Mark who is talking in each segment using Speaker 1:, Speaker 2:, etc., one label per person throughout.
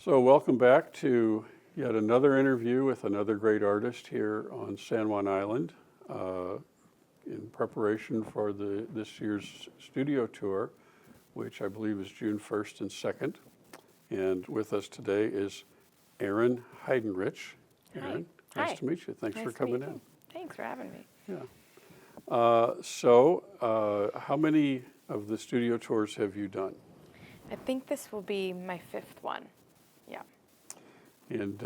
Speaker 1: So welcome back to yet another interview with another great artist here on San Juan Island in preparation for this year's studio tour, which I believe is June 1st and 2nd. And with us today is Erin Heydenreich. Erin,
Speaker 2: Hi.
Speaker 1: nice to meet you. Thanks for coming in.
Speaker 2: Thanks for having me.
Speaker 1: Yeah. So how many of the studio tours have you done?
Speaker 2: I think this will be my 5th one. Yeah.
Speaker 1: And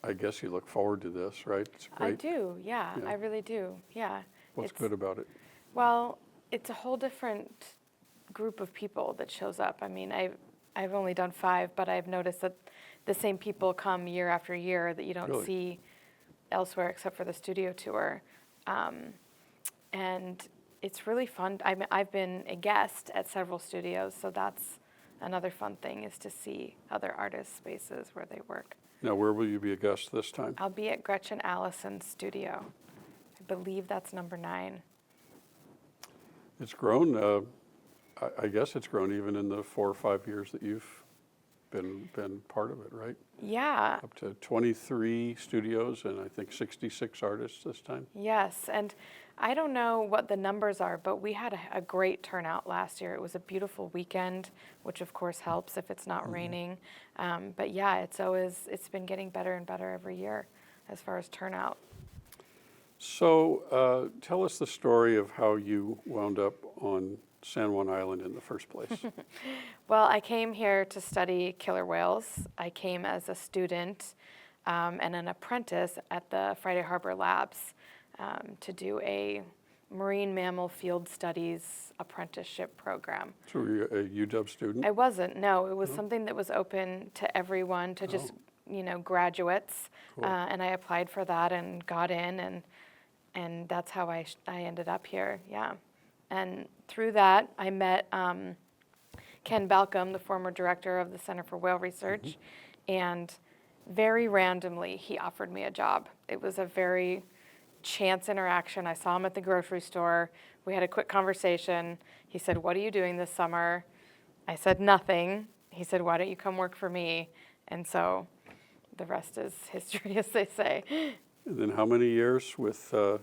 Speaker 1: I guess you look forward to this, right? It's great.
Speaker 2: I do, yeah. I really do, yeah.
Speaker 1: What's good about it?
Speaker 2: Well, it's a whole different group of people that shows up. I mean, I've only done 5, but I've noticed that the same people come year after year that you don't see elsewhere except for the studio tour. And it's really fun. I've been a guest at several studios, so that's another fun thing, is to see other artists' spaces where they work.
Speaker 1: Now, where will you be a guest this time?
Speaker 2: I'll be at Gretchen Allison's studio. I believe that's number 9.
Speaker 1: It's grown. I guess it's grown even in the 4 or 5 years that you've been part of it, right?
Speaker 2: Yeah.
Speaker 1: Up to 23 studios and I think 66 artists this time.
Speaker 2: Yes, and I don't know what the numbers are, but we had a great turnout last year. It was a beautiful weekend, which of course helps if it's not raining. But yeah, it's been getting better and better every year as far as turnout.
Speaker 1: So tell us the story of how you wound up on San Juan Island in the first place.
Speaker 2: Well, I came here to study killer whales. I came as a student and an apprentice at the Friday Harbor Labs to do a marine mammal field studies apprenticeship program.
Speaker 1: So were you a UW student?
Speaker 2: I wasn't, no. It was something that was open to everyone, to just, graduates.
Speaker 1: Cool.
Speaker 2: And I applied for that and got in, and that's how I ended up here, yeah. And through that, I met Ken Balcom, the former director of the Center for Whale Research, and very randomly, he offered me a job. It was a very chance interaction. I saw him at the grocery store. We had a quick conversation. He said, "What are you doing this summer?" I said, "Nothing." He said, "Why don't you come work for me?" And so the rest is history, as they say.
Speaker 1: And then how many years with the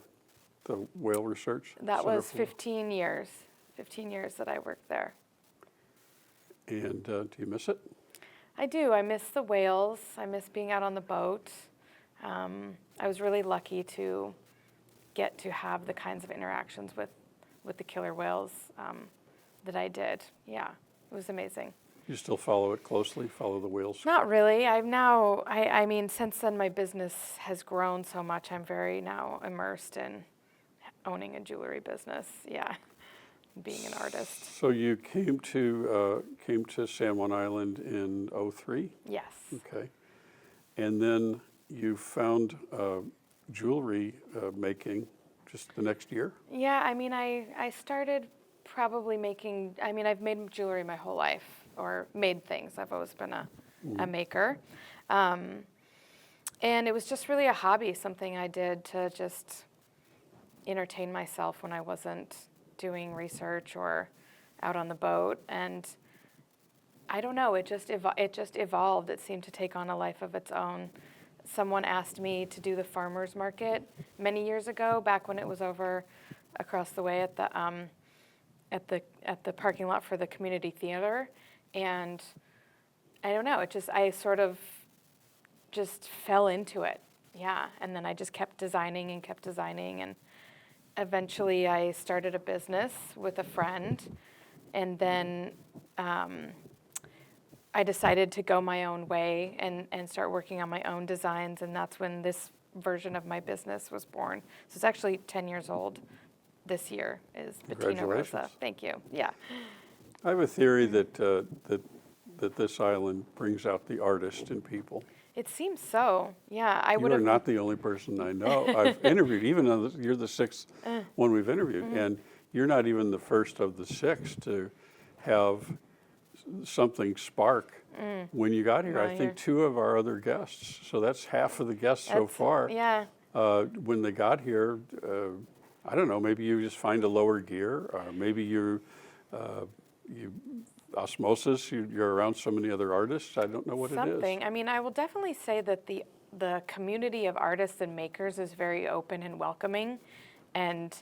Speaker 1: whale research?
Speaker 2: That was 15 years. 15 years that I worked there.
Speaker 1: And do you miss it?
Speaker 2: I do. I miss the whales. I miss being out on the boat. I was really lucky to get to have the kinds of interactions with the killer whales that I did. Yeah, it was amazing.
Speaker 1: You still follow it closely, follow the whales?
Speaker 2: Not really. I mean, since then my business has grown so much, I'm very now immersed in owning a jewelry business, yeah, being an artist.
Speaker 1: So you came to San Juan Island in 2003?
Speaker 2: Yes.
Speaker 1: Okay. And then you found jewelry making just the next year?
Speaker 2: Yeah, I mean, I started probably making, I've made jewelry my whole life, or made things. I've always been a maker. And it was just really a hobby, something I did to just entertain myself when I wasn't doing research or out on the boat. And I don't know, it just evolved. It seemed to take on a life of its own. Someone asked me to do the farmers market many years ago, back when it was over across the way at the parking lot for the community theater. And I don't know, I sort of just fell into it. Yeah, and then I just kept designing, and eventually I started a business with a friend, and then I decided to go my own way and start working on my own designs, and that's when this version of my business was born. So it's actually 10 years old this year, is Bettina Rosa. Thank you, yeah.
Speaker 1: I have a theory that this island brings out the artist in people.
Speaker 2: It seems so, yeah.
Speaker 1: You are not the only person I know I've interviewed, even though you're the 6th one we've interviewed, and you're not even the first of the 6 to have something spark when you got here. I think 2 of our other guests, so that's half of the guests so far.
Speaker 2: Yeah.
Speaker 1: When they got here, I don't know, maybe you just find a lower gear, or maybe you osmosis, you're around so many other artists. I don't know what it is.
Speaker 2: Something. I mean, I will definitely say that the community of artists and makers is very open and welcoming, and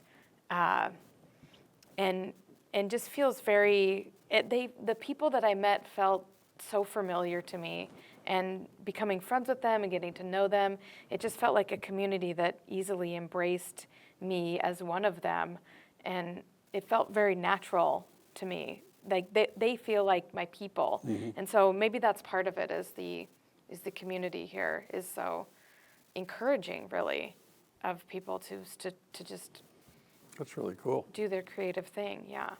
Speaker 2: just feels very. The people that I met felt so familiar to me, and becoming friends with them and getting to know them, it just felt like a community that easily embraced me as one of them, and it felt very natural to me. Like they feel like my people, and so maybe that's part of it. Is the community here is so encouraging, really, of people to just.
Speaker 1: That's really cool.
Speaker 2: Do their creative thing, yeah.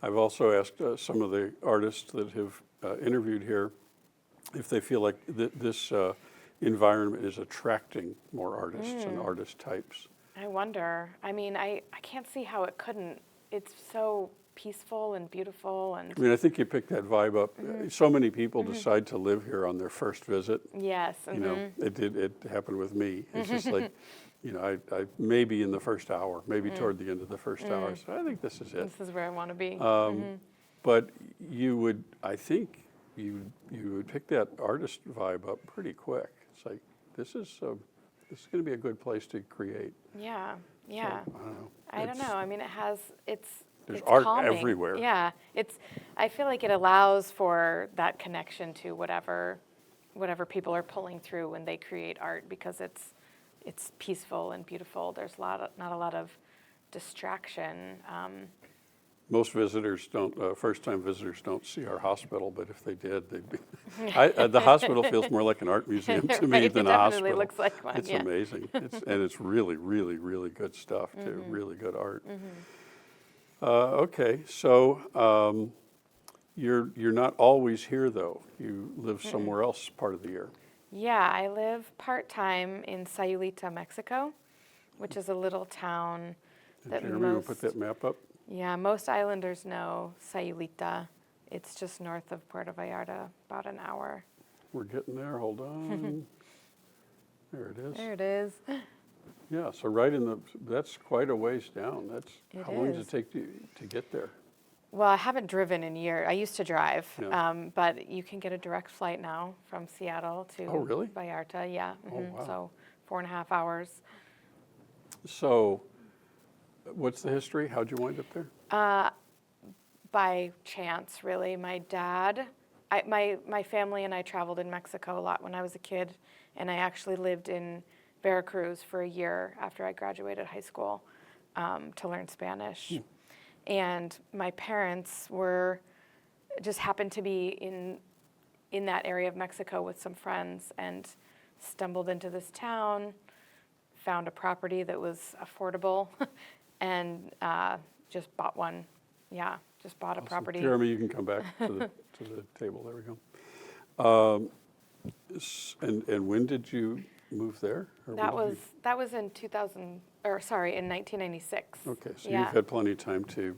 Speaker 1: I've also asked some of the artists that have interviewed here if they feel like this environment is attracting more artists and artist types.
Speaker 2: I wonder. I mean, I can't see how it couldn't. It's so peaceful and beautiful, and
Speaker 1: I mean, I think you picked that vibe up. So many people decide to live here on their first visit.
Speaker 2: yes.
Speaker 1: You know, it happened with me. It's just like, you know, I maybe in the first hour, maybe toward the end of the first hour. So I think this is it.
Speaker 2: This is where I want to be.
Speaker 1: But I think you would pick that artist vibe up pretty quick. It's like this is going to be a good place to create.
Speaker 2: Yeah.
Speaker 1: So, I don't know.
Speaker 2: I mean,
Speaker 1: There's
Speaker 2: it's
Speaker 1: art
Speaker 2: calming.
Speaker 1: everywhere.
Speaker 2: Yeah, I feel like it allows for that connection to whatever people are pulling through when they create art, because it's peaceful and beautiful. There's not a lot of distraction.
Speaker 1: Most visitors don't. First-time visitors don't see our hospital, but if they did, they'd be. The hospital feels more like an art museum to me
Speaker 2: Right,
Speaker 1: than
Speaker 2: it
Speaker 1: a
Speaker 2: definitely
Speaker 1: hospital.
Speaker 2: looks like one.
Speaker 1: It's
Speaker 2: yeah.
Speaker 1: amazing, and it's really, really, really good stuff too. Really good art. Okay, so you're not always here though. You live somewhere else part of the year.
Speaker 2: Yeah, I live part-time in Sayulita, Mexico, which is a little town that
Speaker 1: Jeremy, will put that map up.
Speaker 2: most islanders know Sayulita. It's just north of Puerto Vallarta, about an hour.
Speaker 1: We're getting there. Hold on. There it is.
Speaker 2: There it is.
Speaker 1: Yeah, so right in that's quite a ways down.
Speaker 2: It
Speaker 1: How long does
Speaker 2: is.
Speaker 1: it take to get there?
Speaker 2: Well, I haven't driven in years. I used to drive,
Speaker 1: Yeah.
Speaker 2: but you can get a direct flight now from Seattle to
Speaker 1: Oh, really?
Speaker 2: Vallarta. Yeah.
Speaker 1: Oh, wow.
Speaker 2: So 4.5 hours.
Speaker 1: So, what's the history? How'd you wind up there?
Speaker 2: By chance, really. My dad, my family and I traveled in Mexico a lot when I was a kid, and I actually lived in Veracruz for a year after I graduated high school to learn Spanish. And my parents just happened to be in that area of Mexico with some friends and stumbled into this town, found a property that was affordable, and just bought one. Yeah, just bought a
Speaker 1: Awesome.
Speaker 2: property.
Speaker 1: Jeremy, you can come back to the table. There we go. And when did you move there? Or
Speaker 2: That
Speaker 1: when did
Speaker 2: was in 1996.
Speaker 1: Okay, so
Speaker 2: Yeah.
Speaker 1: you've had plenty of time to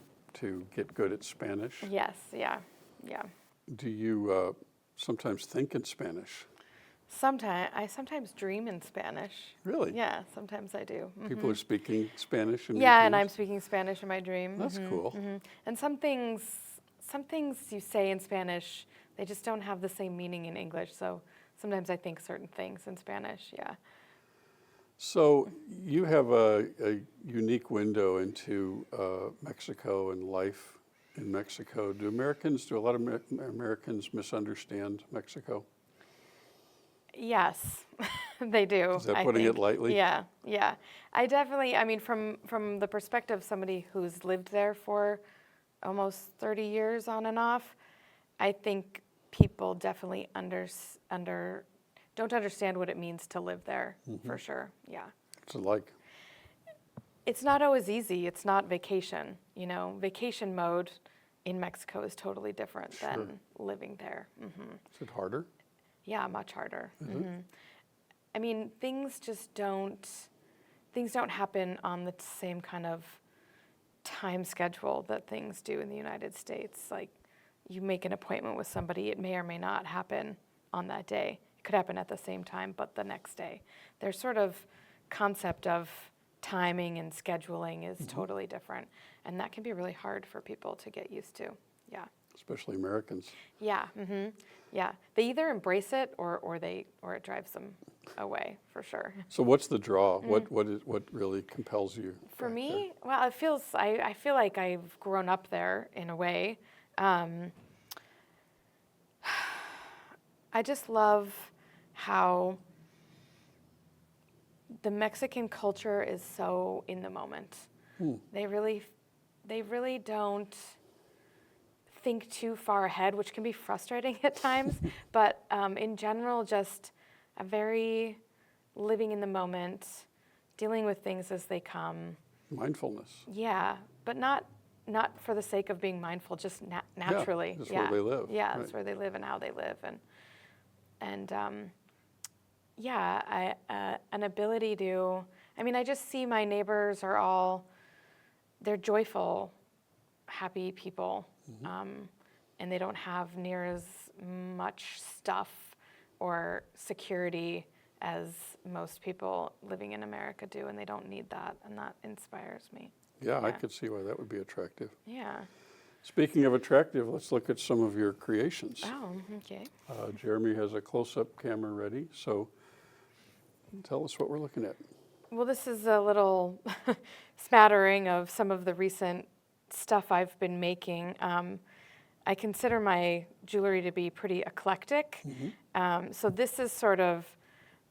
Speaker 1: get good at Spanish.
Speaker 2: Yes, yeah.
Speaker 1: Do you sometimes think in Spanish?
Speaker 2: I sometimes dream in Spanish.
Speaker 1: Really?
Speaker 2: Yeah, sometimes I do.
Speaker 1: People are speaking Spanish in your
Speaker 2: Yeah, and I'm
Speaker 1: dreams?
Speaker 2: speaking Spanish in my dream.
Speaker 1: That's cool.
Speaker 2: And some things you say in Spanish, they just don't have the same meaning in English. So sometimes I think certain things in Spanish. Yeah.
Speaker 1: So you have a unique window into Mexico and life in Mexico. Do a lot of Americans misunderstand Mexico?
Speaker 2: Yes, they do.
Speaker 1: Is that
Speaker 2: I
Speaker 1: putting
Speaker 2: think.
Speaker 1: it lightly?
Speaker 2: Yeah. I mean, from the perspective of somebody who's lived there for almost 30 years on and off, I think people definitely don't understand what it means to live there, for sure. Yeah.
Speaker 1: What's it like?
Speaker 2: It's not always easy. It's not vacation. Vacation mode in Mexico is totally different than living there.
Speaker 1: Is it harder?
Speaker 2: Yeah, much harder.
Speaker 1: Is it?
Speaker 2: I mean, things don't happen on the same kind of time schedule that things do in the United States. Like, you make an appointment with somebody, it may or may not happen on that day. It could happen at the same time, but the next day. Their sort of concept of timing and scheduling is totally different, and that can be really hard for people to get used to. Yeah.
Speaker 1: especially Americans.
Speaker 2: Yeah, yeah. They either embrace it or it drives them away for sure.
Speaker 1: So what's the draw? What really compels you?
Speaker 2: For
Speaker 1: back
Speaker 2: me, well, I feel like I've grown up there in a way. I just love how the Mexican culture is so in the moment. They really don't think too far ahead, which can be frustrating at times. But in general, just a very living in the moment, dealing with things as they come.
Speaker 1: Mindfulness.
Speaker 2: Yeah, but not for the sake of being mindful, just naturally.
Speaker 1: Yeah, just where they live.
Speaker 2: Yeah,
Speaker 1: Right.
Speaker 2: that's where they live and how they live, and yeah, an ability to. I mean, I just see my neighbors are all, they're joyful, happy people, and they don't have near as much stuff or security as most people living in America do, and they don't need that, and that inspires me.
Speaker 1: Yeah, I could see why that would be attractive.
Speaker 2: Yeah.
Speaker 1: Speaking of attractive, let's look at some of your creations.
Speaker 2: Oh, okay.
Speaker 1: Jeremy has a close-up camera ready, so tell us what we're looking at.
Speaker 2: Well, this is a little smattering of some of the recent stuff I've been making. I consider my jewelry to be pretty eclectic. So this is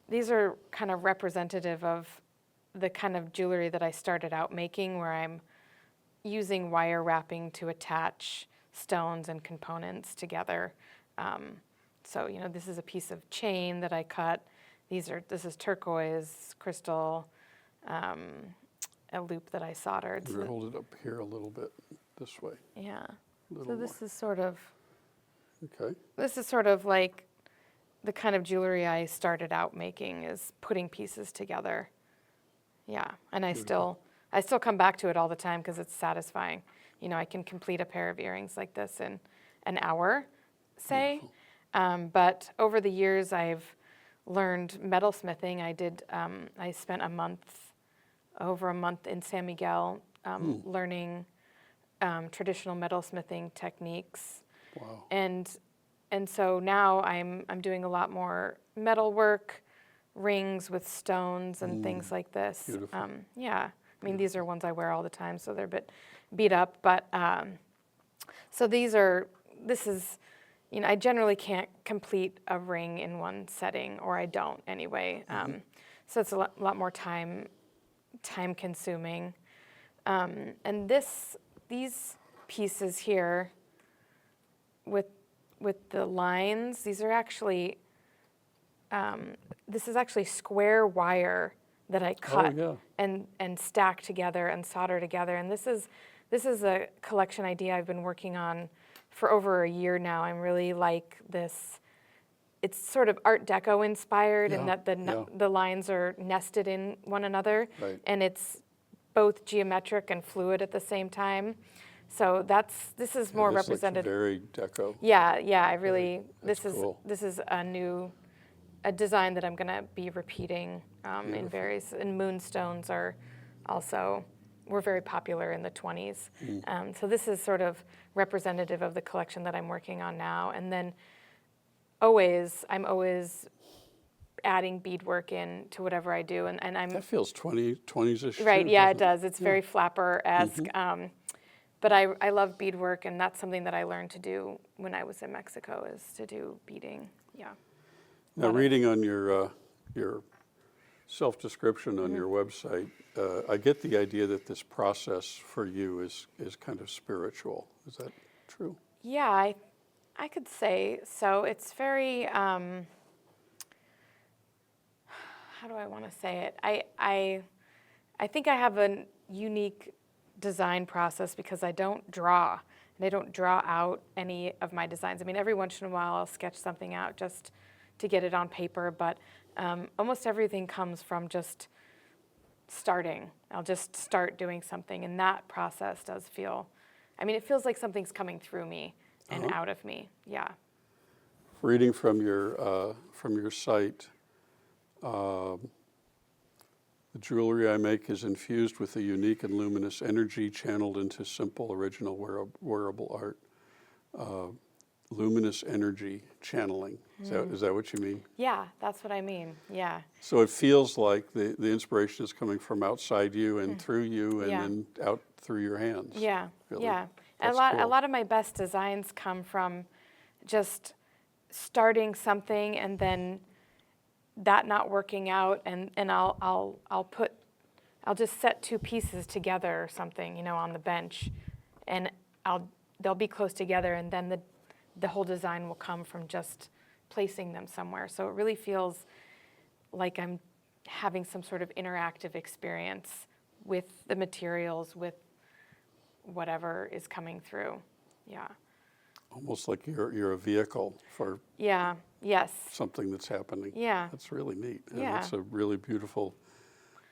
Speaker 2: these are kind of representative of the kind of jewelry that I started out making, where I'm using wire wrapping to attach stones and components together. So, this is a piece of chain that I cut. This is turquoise crystal, a loop that I soldered.
Speaker 1: We're hold it up here a little bit this way.
Speaker 2: Yeah.
Speaker 1: A
Speaker 2: So
Speaker 1: little
Speaker 2: this
Speaker 1: more.
Speaker 2: is
Speaker 1: Okay.
Speaker 2: sort of like the kind of jewelry I started out making, is putting pieces together. Yeah, and I still come back to it all the time because it's satisfying. I can complete a pair of earrings like this in an hour, say. But over the years, I've learned metalsmithing. I spent over a month in San Miguel learning traditional metalsmithing techniques.
Speaker 1: Wow.
Speaker 2: And so now I'm doing a lot more metal work, rings with stones and things like this.
Speaker 1: Beautiful.
Speaker 2: Yeah, I mean, these are ones I wear all the time, so they're a bit beat up. But so this is, I generally can't complete a ring in one setting, or I don't anyway. So it's a lot more time consuming. And these pieces here with the lines, these are actually, this is actually square wire that I cut and stack together and solder together. And this is a collection idea I've been working on for over a year now. I'm really like this. It's sort of Art Deco inspired, in that the lines are nested in one another, and it's both geometric and fluid at the same time. So this is more representative.
Speaker 1: Very deco.
Speaker 2: Yeah. I really
Speaker 1: Cool.
Speaker 2: This is a design that I'm going to be repeating in various. And moonstones were very popular in the 20s. So this is sort of representative of the collection that I'm working on now. And then I'm always adding beadwork in to whatever I do, and I'm.
Speaker 1: That feels 20s-ish.
Speaker 2: Right.
Speaker 1: Too,
Speaker 2: Yeah, it does. It's very flapper-esque. But I love beadwork, and that's something that I learned to do when I was in Mexico, is to do beading. Yeah.
Speaker 1: Now, reading on your self-description on your website, I get the idea that this process for you is kind of spiritual. Is that true?
Speaker 2: Yeah, I could say so. It's very, how do I want to say it? I think I have a unique design process because I don't draw, and I don't draw out any of my designs. I mean, every once in a while I'll sketch something out just to get it on paper, but almost everything comes from just starting. I'll just start doing something, and that process does feel, it feels like something's coming through me and out of me. Yeah.
Speaker 1: Reading from your site, the jewelry I make is infused with a unique and luminous energy channeled into simple, original wearable art. luminous energy channeling. Is that what you mean?
Speaker 2: Yeah, that's what I mean. Yeah.
Speaker 1: So it feels like the inspiration is coming from outside you and through you and
Speaker 2: Yeah.
Speaker 1: then out through your hands.
Speaker 2: Yeah.
Speaker 1: Really.
Speaker 2: Yeah.
Speaker 1: That's
Speaker 2: A
Speaker 1: cool.
Speaker 2: lot of my best designs come from just starting something and then that not working out, and I'll just set two pieces together or something, on the bench, and they'll be close together, and then the whole design will come from just placing them somewhere. So it really feels like I'm having some sort of interactive experience with the materials, with whatever is coming through. Yeah.
Speaker 1: Almost like you're a vehicle for
Speaker 2: Yeah. Yes.
Speaker 1: something that's happening.
Speaker 2: Yeah.
Speaker 1: That's really neat. And
Speaker 2: Yeah.
Speaker 1: it's a really beautiful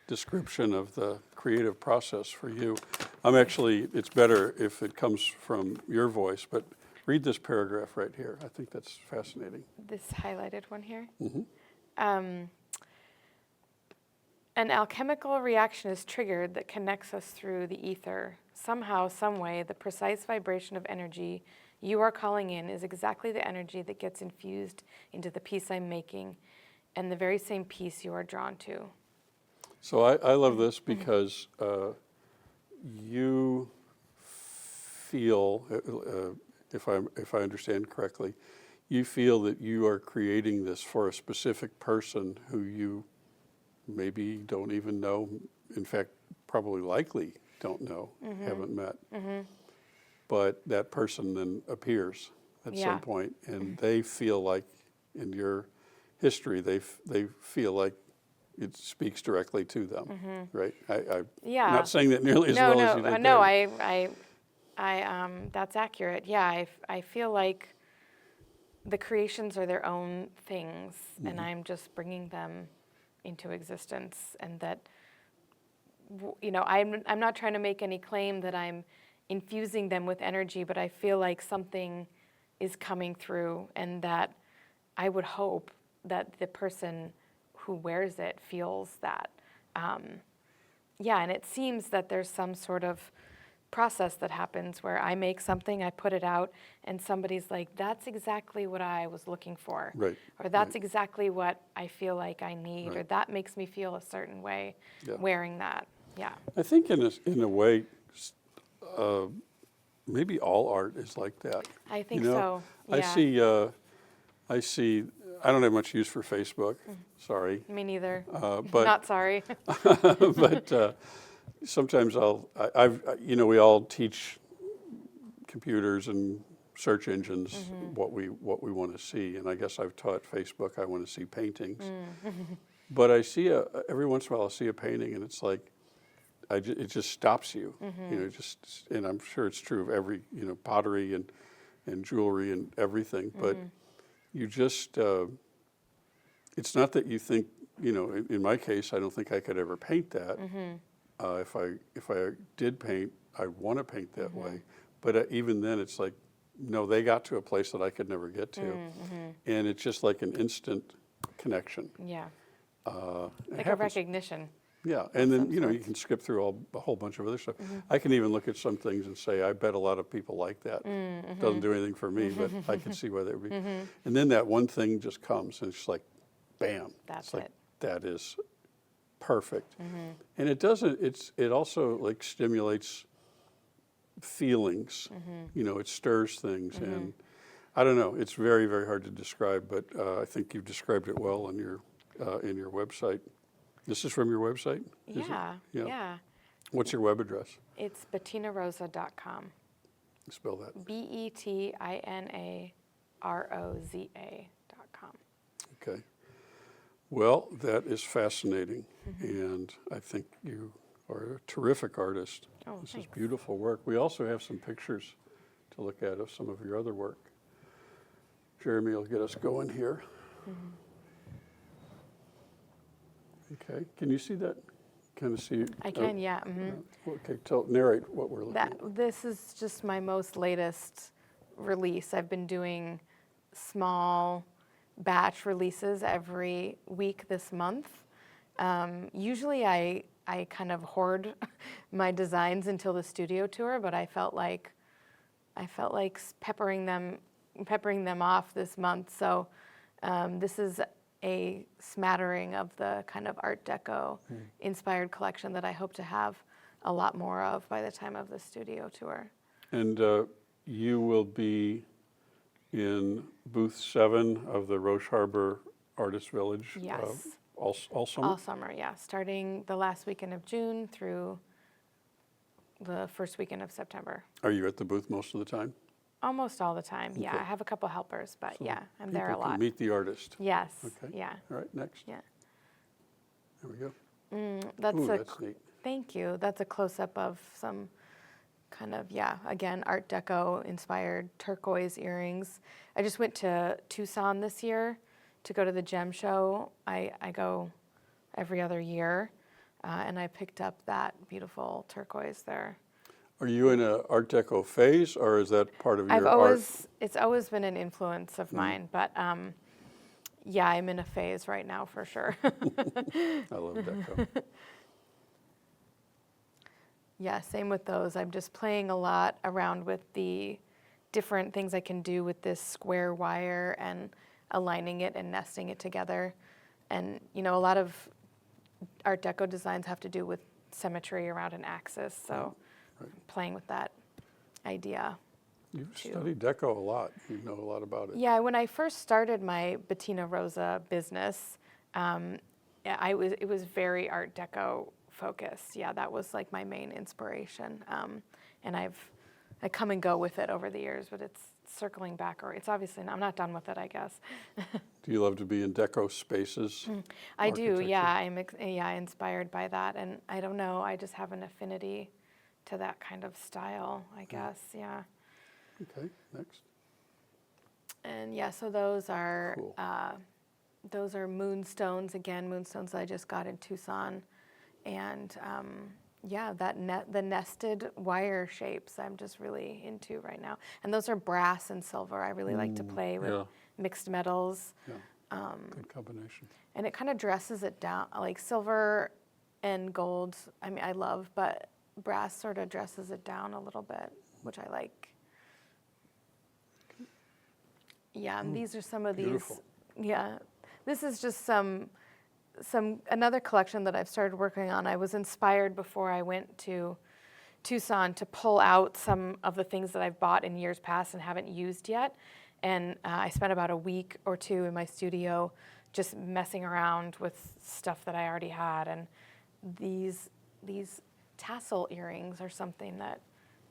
Speaker 1: description of the creative process for you. It's better if it comes from your voice, but read this paragraph right here. I think that's fascinating.
Speaker 2: This highlighted one here.
Speaker 1: Mm-hmm.
Speaker 2: An alchemical reaction is triggered that connects us through the ether. Somehow, some way, the precise vibration of energy you are calling in is exactly the energy that gets infused into the piece I'm making, and the very same piece you are drawn to.
Speaker 1: So I love this because you feel, if I understand correctly, you feel that you are creating this for a specific person who you maybe don't even know, in fact, probably likely don't know, haven't met. But that person then appears at some point, and they feel like, in your history, they feel like it speaks directly to them, right? I'm not saying that nearly as well as you did
Speaker 2: No,
Speaker 1: there.
Speaker 2: that's accurate. Yeah, I feel like the creations are their own things, and I'm just bringing them into existence, and that, I'm not trying to make any claim that I'm infusing them with energy, but I feel like something is coming through, and that I would hope that the person who wears it feels that. And it seems that there's some sort of process that happens where I make something, I put it out, and somebody's like, that's exactly what I was looking for.
Speaker 1: Right.
Speaker 2: Or that's exactly what I feel like I need, or
Speaker 1: Right.
Speaker 2: that makes me feel a certain way wearing that. Yeah.
Speaker 1: I think in a way, maybe all art is like that.
Speaker 2: I think so. Yeah.
Speaker 1: I see. I don't have much use for Facebook. Sorry,
Speaker 2: Me neither.
Speaker 1: but
Speaker 2: Not sorry.
Speaker 1: but sometimes we all teach computers and search engines what we want to see, and I guess I've taught Facebook I want to see paintings. But I see every once in a while I'll see a painting, and it's like it just stops you. And I'm sure it's true of every pottery and jewelry and everything. But you just it's not that you think in my case I don't think I could ever paint that. If I did paint, I want to paint that way. But even then, it's like, no, they got to a place that I could never get to, and it's just like an instant connection.
Speaker 2: Yeah.
Speaker 1: It
Speaker 2: Like a
Speaker 1: happens.
Speaker 2: recognition.
Speaker 1: Yeah, and then you can skip through a whole bunch of other stuff. I can even look at some things and say, I bet a lot of people like that. Doesn't do anything for me, but I can see why that would be. And then that one thing just comes, and it's like, bam!
Speaker 2: That's
Speaker 1: it's like,
Speaker 2: it.
Speaker 1: that is perfect. And it doesn't. It also like stimulates feelings. It stirs things, and I don't know. It's very, very hard to describe, but I think you've described it well on your website. This is from your website? Is it?
Speaker 2: Yeah.
Speaker 1: What's your web address?
Speaker 2: It's bettinarosa.com.
Speaker 1: Spell that.
Speaker 2: BETINAROZA.com.
Speaker 1: Okay. Well, that is fascinating, and I think you are a terrific artist.
Speaker 2: Oh,
Speaker 1: This
Speaker 2: thanks.
Speaker 1: is beautiful work. We also have some pictures to look at of some of your other work. Jeremy will get us going here. Okay. Can you see that? Kind of see?
Speaker 2: I can, yeah.
Speaker 1: Okay. Narrate what we're looking at.
Speaker 2: This is just my most latest release. I've been doing small batch releases every week this month. Usually I kind of hoard my designs until the studio tour, but I felt like I felt like peppering them off this month. So this is a smattering of the kind of Art Deco inspired collection that I hope to have a lot more of by the time of the studio tour.
Speaker 1: And you will be in booth 7 of the Roche Harbor Artist Village
Speaker 2: Yes.
Speaker 1: all summer?
Speaker 2: All summer, yeah. Starting the last weekend of June through the first weekend of September.
Speaker 1: Are you at the booth most of the time?
Speaker 2: Almost all the time, yeah.
Speaker 1: Okay.
Speaker 2: I have a couple helpers, but
Speaker 1: So
Speaker 2: yeah, I'm there a
Speaker 1: people can
Speaker 2: lot.
Speaker 1: meet the artist.
Speaker 2: Yes,
Speaker 1: Okay.
Speaker 2: yeah,
Speaker 1: All right, next.
Speaker 2: yeah.
Speaker 1: There we go.
Speaker 2: That's
Speaker 1: Ooh,
Speaker 2: a
Speaker 1: that's neat.
Speaker 2: Thank you. That's a close-up of some kind of, yeah, again, Art Deco inspired turquoise earrings. I just went to Tucson this year to go to the gem show. I go every other year, and I picked up that beautiful turquoise there.
Speaker 1: Are you in an Art Deco phase, or is that part of your art?
Speaker 2: It's always been an influence of mine, but yeah, I'm in a phase right now for sure.
Speaker 1: I love Deco.
Speaker 2: Yeah, same with those. I'm just playing a lot around with the different things I can do with this square wire and aligning it and nesting it together. And, you know, a lot of Art Deco designs have to do with symmetry around an axis, so playing with that idea.
Speaker 1: You've studied Deco a lot. You know a lot about it.
Speaker 2: Yeah, when I first started my Bettina Rosa business, it was very Art Deco focused. Yeah, that was like my main inspiration. And I come and go with it over the years, but it's circling back, or it's obviously, I'm not done with it, I guess.
Speaker 1: Do you love to be in Deco spaces?
Speaker 2: I do, yeah. I'm inspired by that. And I don't know, I just have an affinity to that kind of style, I guess, yeah.
Speaker 1: Okay, next.
Speaker 2: And yeah, so those are
Speaker 1: Cool.
Speaker 2: moonstones. Again, moonstones I just got in Tucson. And yeah, the nested wire shapes I'm just really into right now. And those are brass and silver. I really like to play with mixed metals.
Speaker 1: Yeah, good combination.
Speaker 2: And it kind of dresses it down, like silver and gold, I mean, I love, but brass sort of dresses it down a little bit, which I like. Yeah, and these are some of
Speaker 1: beautiful.
Speaker 2: these. Yeah, this is just another collection that I've started working on. I was inspired before I went to Tucson to pull out some of the things that I've bought in years past and haven't used yet. And I spent about a week or two in my studio just messing around with stuff that I already had. And these tassel earrings are something that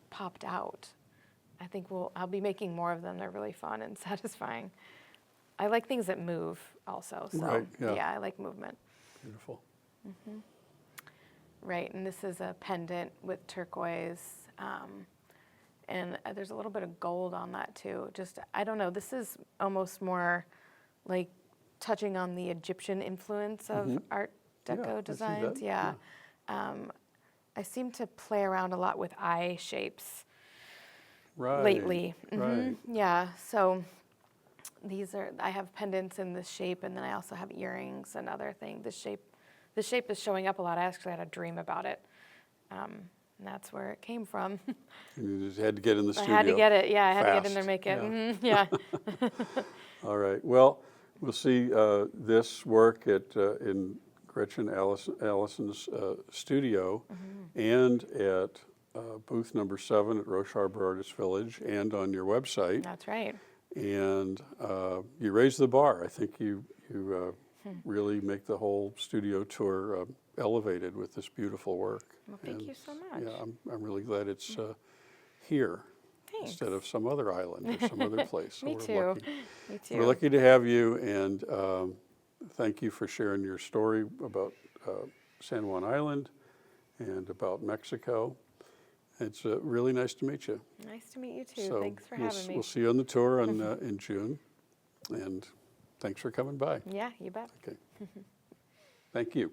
Speaker 2: popped out. I think I'll be making more of them. They're really fun and satisfying. I like things that move also, so
Speaker 1: Right, yeah.
Speaker 2: I like movement.
Speaker 1: Beautiful.
Speaker 2: Right, and this is a pendant with turquoise, and there's a little bit of gold on that too. Just, I don't know, this is almost more like touching on the Egyptian influence of Art
Speaker 1: Yeah, I
Speaker 2: Deco
Speaker 1: see
Speaker 2: designs.
Speaker 1: that,
Speaker 2: Yeah. I seem to play around a lot with eye shapes
Speaker 1: Right.
Speaker 2: lately.
Speaker 1: Right.
Speaker 2: Yeah, so I have pendants in this shape, and then I also have earrings and other things. This shape is showing up a lot. I actually had a dream about it, and that's where it came from.
Speaker 1: You just had to get in the studio.
Speaker 2: I had to get it, yeah, I had to get in there,
Speaker 1: fast,
Speaker 2: make it,
Speaker 1: yeah.
Speaker 2: yeah.
Speaker 1: All right. Well, we'll see this work in Gretchen Allison's studio and at booth number 7 at Roche Harbor Artist Village and on your website.
Speaker 2: That's right.
Speaker 1: And you raise the bar. I think you really make the whole studio tour elevated with this beautiful work.
Speaker 2: Well, thank you so much.
Speaker 1: Yeah, I'm really glad it's here.
Speaker 2: Thanks.
Speaker 1: Instead of some other island or some other place. So
Speaker 2: Me
Speaker 1: we're
Speaker 2: too.
Speaker 1: lucky.
Speaker 2: Me too.
Speaker 1: We're lucky to have you, and thank you for sharing your story about San Juan Island and about Mexico. It's really nice to meet you.
Speaker 2: Nice to meet you too.
Speaker 1: So
Speaker 2: Thanks for having me.
Speaker 1: We'll see you on the tour in June, and thanks for coming by.
Speaker 2: Yeah, you bet.
Speaker 1: Okay. Thank you.